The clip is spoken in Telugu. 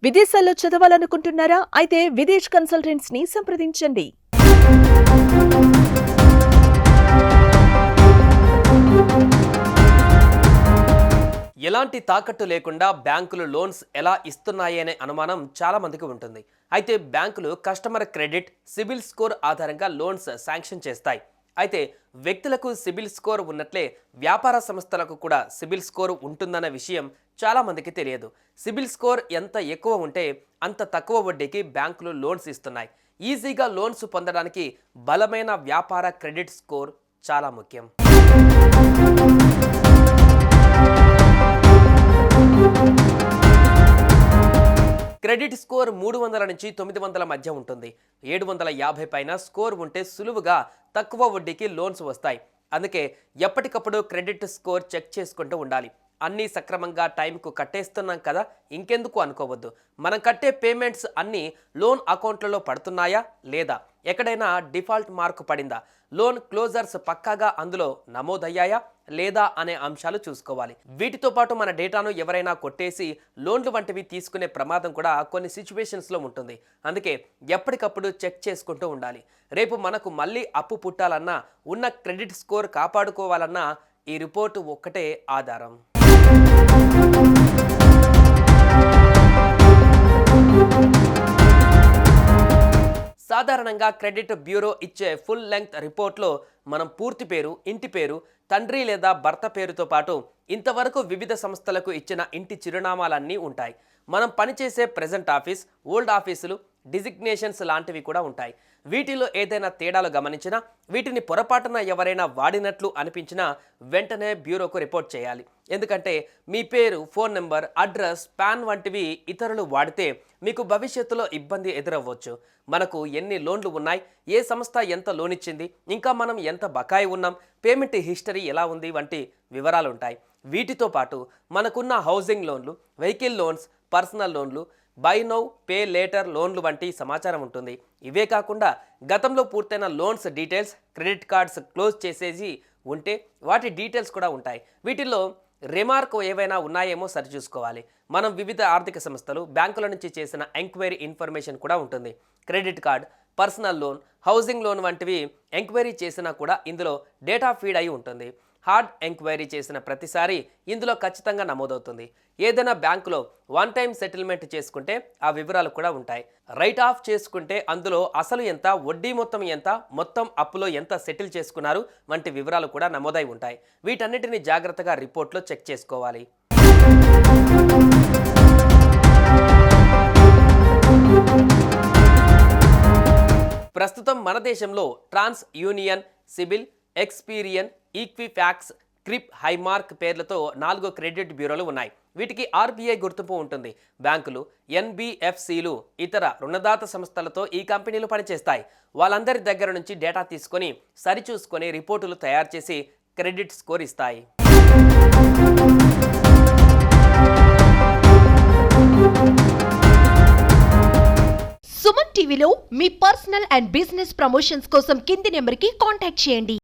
విదేశాల్లో చదవాలనుకుంటున్నారా? అయితే విదేశ్ కన్సల్టెంట్స్ ని సంప్రదించండి. ఎలాంటి తాకట్టు లేకుండా బ్యాంకులు లోన్స్ ఎలా ఇస్తున్నాయి అనే అనుమానం చాలా మందికి ఉంటుంది. అయితే బ్యాంకులు కస్టమర్ క్రెడిట్, సిబిల్ స్కోర్ ఆధారంగా లోన్స్ శాంక్షన్ చేస్తాయి. అయితే వ్యక్తులకు సిబిల్ స్కోర్ ఉన్నట్లే వ్యాపార సంస్థలకు కూడా సిబిల్ స్కోర్ ఉంటుందన్న విషయం చాలా మందికి తెలియదు. సిబిల్ స్కోర్ ఎంత ఎక్కువ ఉంటే అంత తక్కువ వడ్డీకి బ్యాంకులు లోన్స్ ఇస్తున్నాయి. ఈజీగా లోన్స్ పొందడానికి బలమైన వ్యాపార క్రెడిట్ స్కోర్ చాలా ముఖ్యం. క్రెడిట్ స్కోర్ 300 నుంచి 900 మధ్య ఉంటుంది. 750 పైన స్కోర్ ఉంటే సులువుగా తక్కువ వడ్డీకి లోన్స్ వస్తాయి. అందుకే ఎప్పటికప్పుడు క్రెడిట్ స్కోర్ చెక్ చేసుకుంటూ ఉండాలి. అన్నీ సక్రమంగా టైంకు కట్టేస్తున్నాం కదా, ఇంకెందుకు అనుకోవద్దు. మనం కట్టే పేమెంట్స్ అన్నీ లోన్ అకౌంట్లలో పడుతున్నాయా లేదా, ఎక్కడైనా డిఫాల్ట్ మార్కు పడిందా, లోన్ క్లోజర్స్ పక్కాగా అందులో నమోదయ్యాయా లేదా అనే అంశాలు చూసుకోవాలి. వీటితో పాటు మన డేటాను ఎవరైనా కొట్టేసి లోన్లు వంటివి తీసుకునే ప్రమాదం కూడా కొన్ని సిచ్యువేషన్స్లో ఉంటుంది. అందుకే ఎప్పటికప్పుడు చెక్ చేసుకుంటూ ఉండాలి. రేపు మనకు మళ్ళీ అప్పు పుట్టాలన్నా, ఉన్న క్రెడిట్ స్కోర్ కాపాడుకోవాలన్నా ఈ రిపోర్టు ఒక్కటే ఆధారం. సాధారణంగా క్రెడిట్ బ్యూరో ఇచ్చే ఫుల్ లెంగ్త్ రిపోర్ట్లో మనం పూర్తి పేరు, ఇంటి పేరు, తండ్రి లేదా భర్త పేరుతో పాటు ఇంతవరకు వివిధ సంస్థలకు ఇచ్చిన ఇంటి చిరునామాలన్నీ ఉంటాయి. మనం పనిచేసే ప్రెజెంట్ ఆఫీస్, ఓల్డ్ ఆఫీసులు, డిజిగ్నేషన్స్ లాంటివి కూడా ఉంటాయి. వీటిలో ఏదైనా తేడాలు గమనించినా, వీటిని పొరపాటున ఎవరైనా వాడినట్లు అనిపించినా వెంటనే బ్యూరోకు రిపోర్ట్ చేయాలి. ఎందుకంటే మీ పేరు, ఫోన్ నెంబర్, అడ్రస్, పాన్ వంటివి ఇతరులు వాడితే మీకు భవిష్యత్తులో ఇబ్బంది ఎదురవ్వచ్చు. మనకు ఎన్ని లోన్లు ఉన్నాయి, ఏ సంస్థ ఎంత లోన్ ఇచ్చింది, ఇంకా మనం ఎంత బకాయి ఉన్నాం, పేమెంట్ హిస్టరీ ఎలా ఉంది వంటి వివరాలు ఉంటాయి. వీటితో పాటు మనకున్న హౌసింగ్ లోన్లు, వెహికల్ లోన్స్, పర్సనల్ లోన్లు, బై నౌ పే లేటర్ లోన్లు వంటి సమాచారం ఉంటుంది. ఇవే కాకుండా గతంలో పూర్తయిన loans details, credit cards close చేసేసి ఉంటే వాటి డీటెయిల్స్ కూడా ఉంటాయి. వీటిల్లో రిమార్క్ ఏవైనా ఉన్నాయేమో సరిచూసుకోవాలి. మనం వివిధ ఆర్థిక సంస్థలు, బ్యాంకుల నుంచి చేసిన ఎంక్వైరీ ఇన్ఫర్మేషన్ కూడా ఉంటుంది. Credit card, personal loan, housing loan వంటివి ఎంక్వైరీ చేసినా కూడా ఇందులో డేటా ఫీడ్ అయి ఉంటుంది. హార్డ్ ఎంక్వైరీ చేసిన ప్రతిసారి ఇందులో ఖచ్చితంగా నమోదవుతుంది. ఏదైనా బ్యాంకులో వన్ టైం సెటిల్మెంట్ చేసుకుంటే ఆ వివరాలు కూడా ఉంటాయి. రైట్ ఆఫ్ చేసుకుంటే అందులో అసలు ఎంత, వడ్డీ మొత్తం ఎంత, మొత్తం అప్పులో ఎంత సెటిల్ చేసుకున్నారు వంటి వివరాలు కూడా నమోదై ఉంటాయి. వీటన్నిటిని జాగ్రత్తగా రిపోర్ట్లో చెక్ చేసుకోవాలి. ప్రస్తుతం మన దేశంలో ట్రాన్స్ యూనియన్, సిబిల్, ఎక్స్పీరియన్, ఈక్విఫాక్స్, క్రిప్, హైమార్క్ పేర్లతో 4 క్రెడిట్ బ్యూరోలు ఉన్నాయి. వీటికి ఆర్బీఐ గుర్తింపు ఉంటుంది. బ్యాంకులు, ఎన్బిఎఫ్సిలు, ఇతర రుణదాత సంస్థలతో ఈ కంపెనీలు పనిచేస్తాయి. వాళ్ళందరి దగ్గర నుంచి డేటా తీసుకొని సరిచూసుకొని రిపోర్టులు తయారు చేసి క్రెడిట్ స్కోర్ ఇస్తాయి. సుమన్ టీవీలో మీ పర్సనల్ అండ్ బిజినెస్ ప్రమోషన్స్ కోసం కింది నెంబర్కి కాంటాక్ట్ చేయండి.